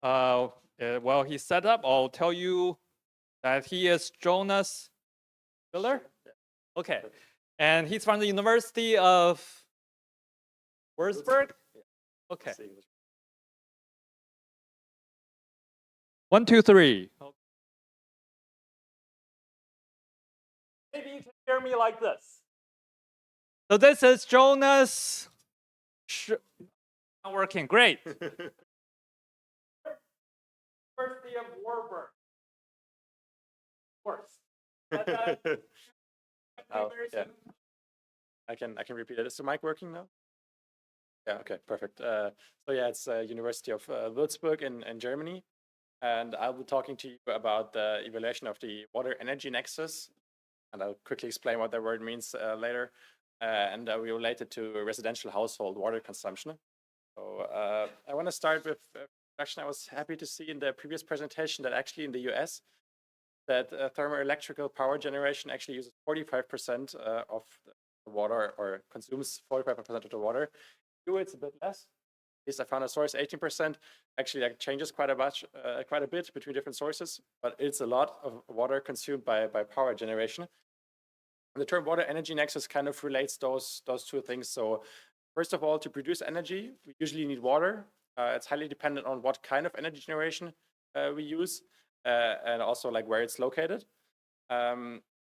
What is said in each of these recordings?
Well, he's set up. I'll tell you that he is Jonas Schiller. Okay. And he's from the University of Würzburg. Okay. 1, 2, 3. Maybe you can hear me like this. So this is Jonas. Not working. Great. University of Würzburg. Worse. Oh, yeah. I can repeat it. Is the mic working now? Yeah. Okay. Perfect. So yeah, it's University of Würzburg in Germany, and I'll be talking to you about the evaluation of the water energy nexus, and I'll quickly explain what that word means later. And we relate it to residential household water consumption. So I want to start with introduction. I was happy to see in the previous presentation that actually in the US, that thermoelectrical power generation actually uses 45% of the water, or consumes 45% of the water. Here it's a bit less. At least I found a source 18%. Actually, that changes quite a bit between different sources, but it's a lot of water consumed by power generation. And the term water energy nexus kind of relates those two things. So first of all, to produce energy, we usually need water. It's highly dependent on what kind of energy generation we use, and also like where it's located.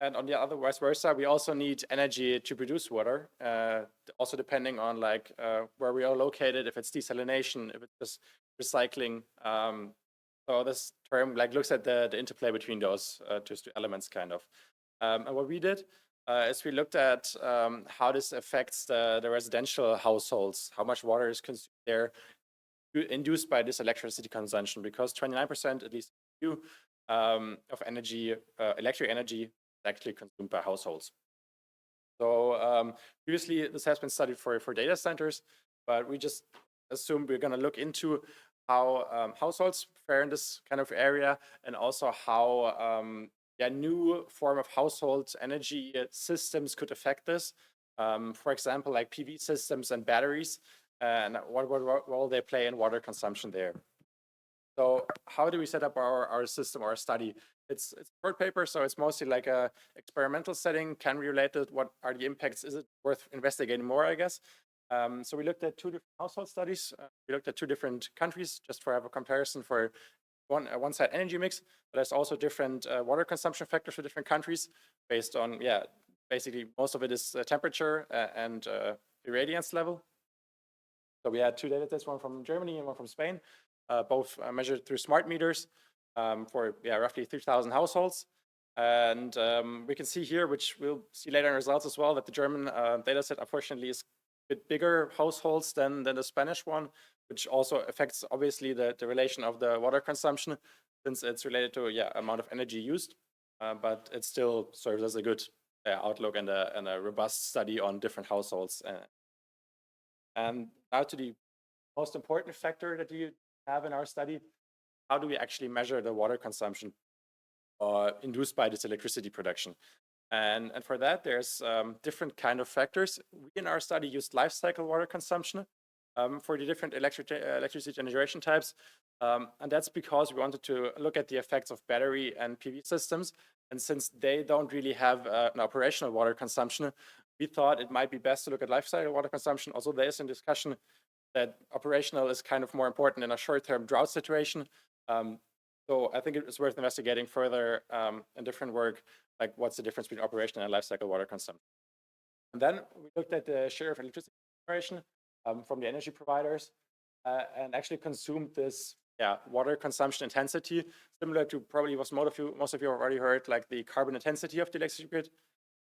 And on the other vice versa, we also need energy to produce water, also depending on like where we are located, if it's desalination, if it's just recycling. So this term like looks at the interplay between those two elements kind of. And what we did is we looked at how this affects the residential households, how much water is consumed there induced by this electricity consumption, because 29%, at least of energy, electric energy, is actually consumed by households. So previously this has been studied for data centers, but we just assume we're going to look into how households fare in this kind of area, and also how new form of household energy systems could affect this. For example, like PV systems and batteries, and what role they play in water consumption there. So how do we set up our system, our study? It's a short paper, so it's mostly like a experimental setting. Can we relate it? What are the impacts? Is it worth investigating more, I guess? So we looked at 2 different household studies. We looked at 2 different countries, just for have a comparison for one side energy mix, but there's also different water consumption factors for different countries based on, basically most of it is temperature and irradiance level. So we had 2 data sets, one from Germany and one from Spain, both measured through smart meters for roughly 3,000 households. And we can see here, which we'll see later in results as well, that the German data set unfortunately is a bit bigger households than the Spanish one, which also affects obviously the relation of the water consumption, since it's related to amount of energy used, but it still serves as a good outlook and a robust study on different households. And now to the most important factor that you have in our study: how do we actually measure the water consumption induced by this electricity production? And for that, there's different kind of factors. We in our study used life cycle water consumption for the different electricity generation types. And that's because we wanted to look at the effects of battery and PV systems. And since they don't really have an operational water consumption, we thought it might be best to look at life cycle water consumption. Also, there is a discussion that operational is kind of more important in a short-term drought situation. So I think it's worth investigating further in different work, like what's the difference between operational and life cycle water consumption. And then we looked at the share of electricity generation from the energy providers and actually consumed this water consumption intensity, similar to probably what most of you have already heard, like the carbon intensity of the electricity grid.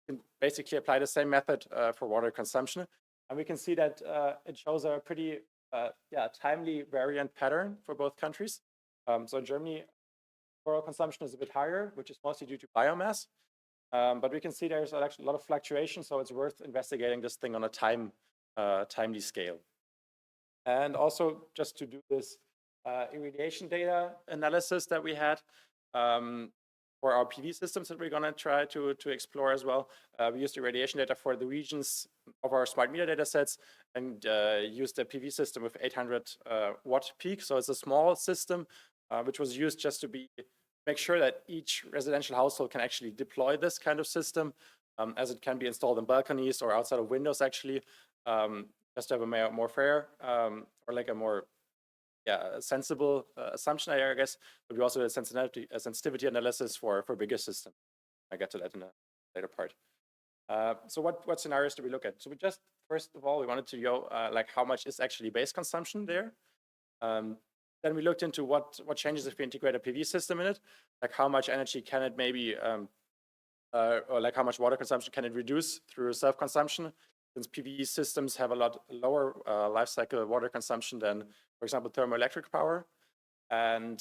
You can basically apply the same method for water consumption. And we can see that it shows a pretty timely variant pattern for both countries. So in Germany, overall consumption is a bit higher, which is mostly due to biomass. But we can see there's actually a lot of fluctuation, so it's worth investigating this thing on a timely scale. And also, just to do this irradiation data analysis that we had, for our PV systems that we're going to try to explore as well. We use the radiation data for the regions of our smart meter data sets and use the PV system with 800 watt peak. So it's a small system which was used just to make sure that each residential household can actually deploy this kind of system, as it can be installed in balconies or outside of windows actually, just to have a more fair or like a more sensible assumption, I guess. But we also did sensitivity analysis for bigger systems. I get to that in a later part. So what scenarios do we look at? So we just, first of all, we wanted to go like how much is actually base consumption there. Then we looked into what changes if we integrate a PV system in it, like how much energy can it maybe, or like how much water consumption can it reduce through self-consumption, since PV systems have a lot lower life cycle water consumption than, for example, thermoelectric power. And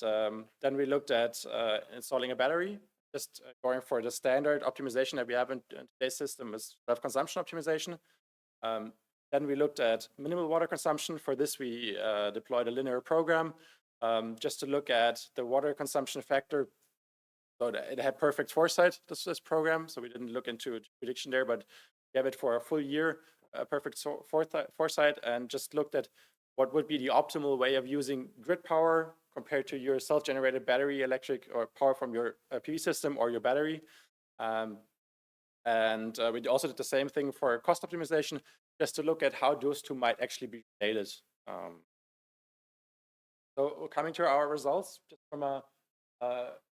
then we looked at installing a battery, just going for the standard optimization that we have in today's system is self-consumption optimization. Then we looked at minimal water consumption. For this, we deployed a linear program just to look at the water consumption factor. So it had perfect foresight, this program. So we didn't look into prediction there, but we have it for a full year, perfect foresight, and just looked at what would be the optimal way of using grid power compared to your self-generated battery electric or power from your PV system or your battery. And we also did the same thing for cost optimization, just to look at how those two might actually be related. So coming to our results, just from a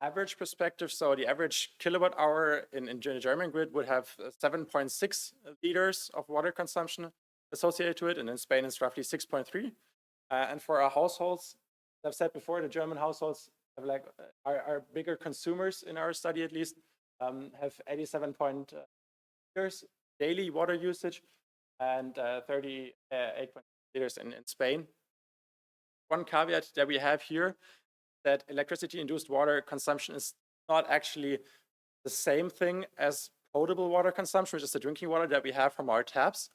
average perspective, so the average kilowatt hour in the German grid would have 7.6 liters of water consumption associated to it, and in Spain it's roughly 6.3. And for our households, as I've said before, the German households have like are bigger consumers in our study at least, have 87 liters daily water usage and 38 liters in Spain. One caveat that we have here, that electricity-induced water consumption is not actually the same thing as potable water consumption, which is the drinking water that we have from our taps.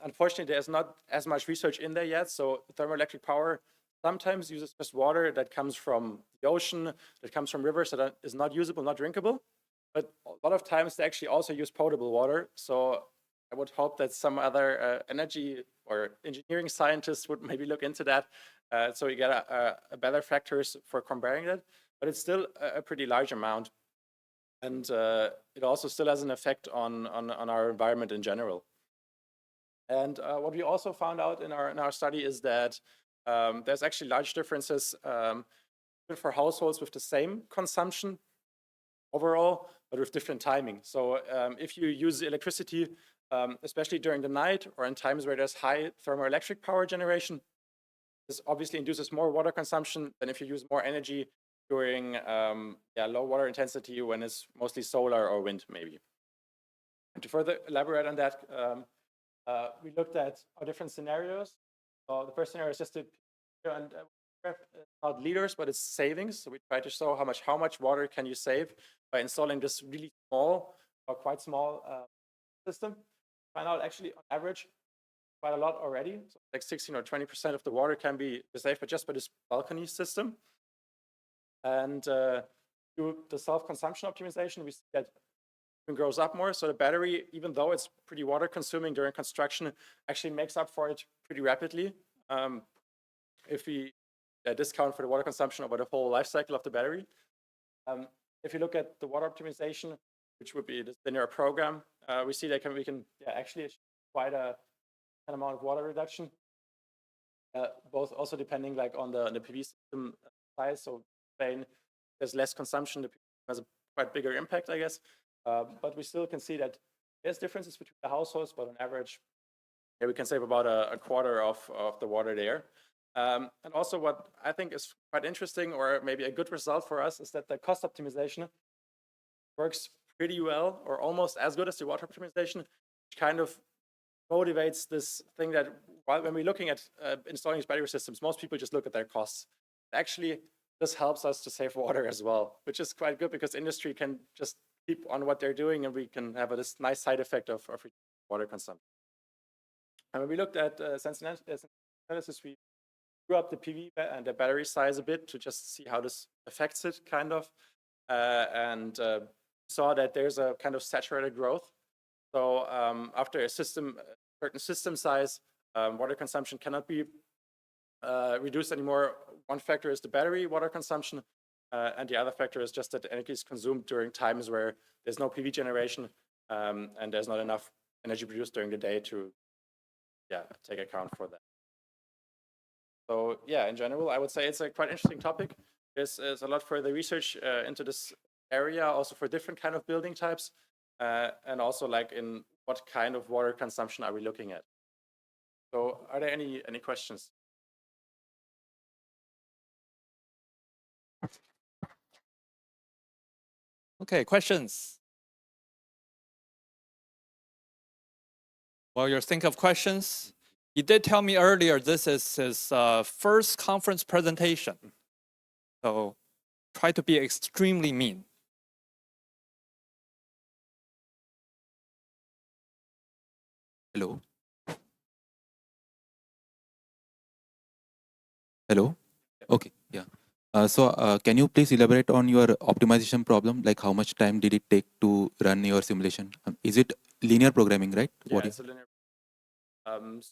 Unfortunately, there's not as much research in there yet. So thermoelectric power sometimes uses just water that comes from the ocean, that comes from rivers that is not usable, not drinkable. But a lot of times they actually also use potable water. So I would hope that some other energy or engineering scientists would maybe look into that. So you get a better factors for comparing that. But it's still a pretty large amount. And it also still has an effect on our environment in general. And what we also found out in our study is that there's actually large differences for households with the same consumption overall, but with different timing. So if you use electricity, especially during the night or in times where there's high thermoelectric power generation, this obviously induces more water consumption than if you use more energy during low water intensity when it's mostly solar or wind maybe. And to further elaborate on that, we looked at our different scenarios. So the first scenario is just not liters, but it's savings. So we try to show how much water can you save by installing this really small or quite small system. Find out actually on average quite a lot already. So like 16 or 20% of the water can be saved just by this balcony system. And through the self-consumption optimization, we see that it grows up more. So the battery, even though it's pretty water consuming during construction, actually makes up for it pretty rapidly. If we discount for the water consumption over the whole life cycle of the battery. If you look at the water optimization, which would be the linear program, we see that we can actually achieve quite an amount of water reduction, both also depending like on the PV system size. So Spain, there's less consumption, the PV has a quite bigger impact, I guess. But we still can see that there's differences between the households, but on average, we can save about a quarter of the water there. And also what I think is quite interesting, or maybe a good result for us, is that the cost optimization works pretty well, or almost as good as the water optimization, which kind of motivates this thing that when we're looking at installing these battery systems, most people just look at their costs. Actually, this helps us to save water as well, which is quite good because industry can just keep on what they're doing, and we can have this nice side effect of water consumption. And when we looked at sensitivity analysis, we grew up the PV and the battery size a bit to just see how this affects it, kind of. and saw that there's a kind of saturated growth. So after a certain system size, water consumption cannot be reduced anymore. One factor is the battery water consumption, and the other factor is just that energy is consumed during times where there's no PV generation and there's not enough energy produced during the day to take account for that. So yeah, in general, I would say it's a quite interesting topic. There's a lot further research into this area, also for different kind of building types, and also like in what kind of water consumption are we looking at. So are there any questions? Okay, questions? While you're thinking of questions, you did tell me earlier this is his first conference presentation. So try to be extremely mean. Hello. Hello. Okay. Yeah. Can you please elaborate on your optimization problem? Like how much time did it take to run your simulation? Is it linear programming, right? Yeah, it's a linear.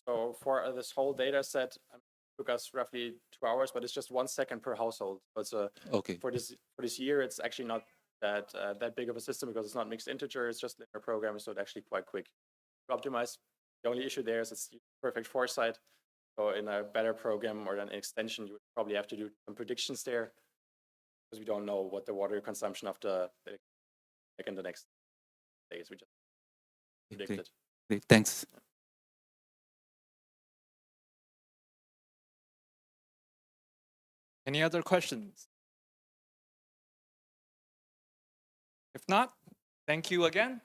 So for this whole data set, it took us roughly 2 hours, but it's just 1 second per household. So it's Okay. For this year, it's actually not that big of a system because it's not mixed integer. It's just linear programming, so it's actually quite quick to optimize. The only issue there is it's perfect foresight. So in a better program or an extension, you would probably have to do some predictions there because we don't know what the water consumption of like in the next days. We just predict it. Great. Thanks. Any other questions? If not, thank you again.